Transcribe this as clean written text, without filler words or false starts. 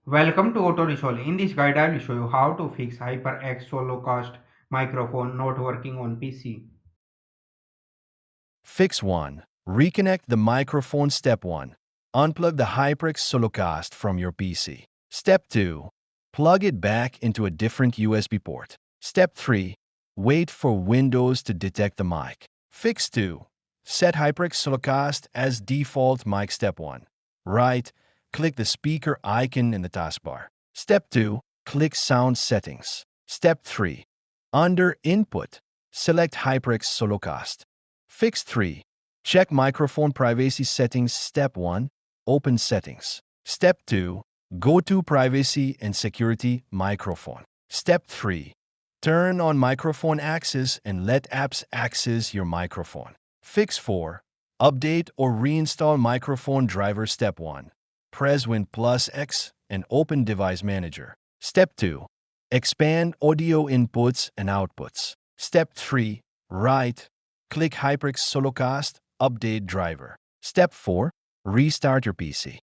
Welcome to Auto Resolve. In this guide, I will show you how to fix HyperX SoloCast microphone not working on PC. Fix 1. Reconnect the microphone. Step 1. Unplug the HyperX SoloCast from your PC. Step 2. Plug it back into a different USB port. Step 3. Wait for Windows to detect the mic. Fix 2. Set HyperX SoloCast as default mic. Step 1. Right, click the speaker icon in the taskbar. Step 2. Click Sound Settings. Step 3. Under Input, select HyperX SoloCast. Fix 3. Check microphone privacy settings. Step 1. Open Settings. Step 2. Go to Privacy and Security Microphone. Step 3. Turn on microphone access and let apps access your microphone. Fix 4. Update or reinstall microphone driver. Step 1. Press Win plus X and open Device Manager. Step 2. Expand audio inputs and outputs. Step 3. Right, click HyperX SoloCast Update Driver. Step 4. Restart your PC.